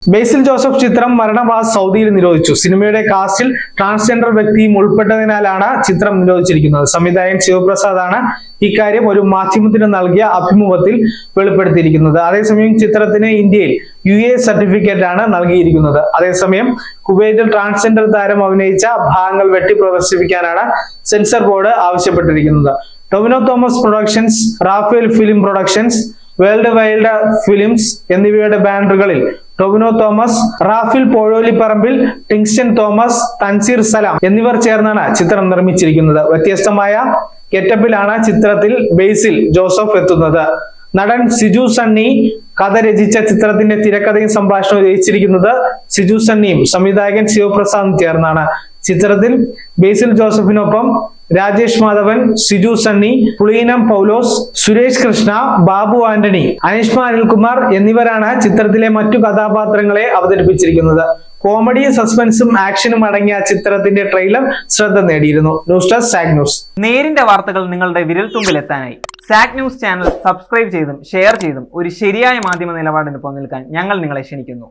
ബേസിൽ Joseph ചിത്രം മരണവാസ് സൗദിയിൽ നിരോധിച്ചു. സിനിമയുടെ കാസ്റ്റിൽ ട്രാൻസ്ജെൻഡർ വ്യക്തിയും ഉൾപ്പെട്ടതിനാലാണ് ചിത്രം നിരോധിച്ചിരിക്കുന്നത്. സംവിധായകൻ ശിവപ്രസാദ് ആണ് ഇക്കാര്യം ഒരു മാധ്യമത്തിന് നൽകിയ അഭിമുഖത്തിൽ വെളിപ്പെടുത്തിയിരിക്കുന്നത്. അതേസമയം ചിത്രത്തിന് ഇന്ത്യയിൽ UA സർട്ടിഫിക്കറ്റ് ആണ് നൽകിയിരിക്കുന്നത്. അതേസമയം കുവൈറ്റിൽ ട്രാൻസ്ജെൻഡർ താരം അഭിനയിച്ച ഭാഗങ്ങൾ വെട്ടി പ്രദർശിപ്പിക്കാനാണ് സെൻസർ ബോർഡ് ആവശ്യപ്പെട്ടിരിക്കുന്നത്. Tovino Thomas productions, Rafael film productions, world wide films എന്നിവയുടെ ബാനറുകളിൽ ടൊവിനോ തോമസ്, റാഫിൽ പോഴോലിപ്പറമ്പിൽ, ടിങ്സ്റ്റൺ തോമസ്, തൻസീർ സലാം എന്നിവർ ചേർന്നാണ് ചിത്രം നിർമ്മിച്ചിരിക്കുന്നത്. വ്യത്യസ്തമായ ഗെറ്റപ്പിലാണ് ചിത്രത്തിൽ ബേസിൽ ജോസഫ് എത്തുന്നത്. നടൻ സിജു സണ്ണി കഥ രചിച്ച ചിത്രത്തിന്റെ തിരക്കഥയും സംഭാഷണവും രചിച്ചിരിക്കുന്നത് സിജു സണ്ണിയും സംവിധായകൻ ശിവപ്രസാദും ചേർന്നാണ്. ചിത്രത്തിൽ ബേസിൽ ജോസഫിനൊപ്പം രാജേഷ് മാധവൻ, സിജു സണ്ണി, പുളീനം പൗലോസ്, സുരേഷ് കൃഷ്ണ, ബാബു ആന്റണി, അനിഷ്മ അനിൽകുമാർ എന്നിവരാണ് ചിത്രത്തിലെ മറ്റു കഥാപാത്രങ്ങളെ അവതരിപ്പിച്ചിരിക്കുന്നത്. കോമഡിയും സസ്പെൻസും ആക്ഷനും അടങ്ങിയ ചിത്രത്തിന്റെ ട്രെയിലർ ശ്രദ്ധ നേടിയിരുന്നു. News desk zag news. നേരിന്റെ വാർത്തകൾ നിങ്ങളുടെ വിരൽത്തുമ്പിൽ എത്താനായി സാഗ് ന്യൂസ് ചാനൽ സബ്സ്ക്രൈബ് ചെയ്തും ഷെയർ ചെയ്തും ഒരു ശരിയായ മാധ്യമ നിലപാടിന് നിൽക്കാൻ ഞങ്ങൾ നിങ്ങളെ ക്ഷണിക്കുന്നു.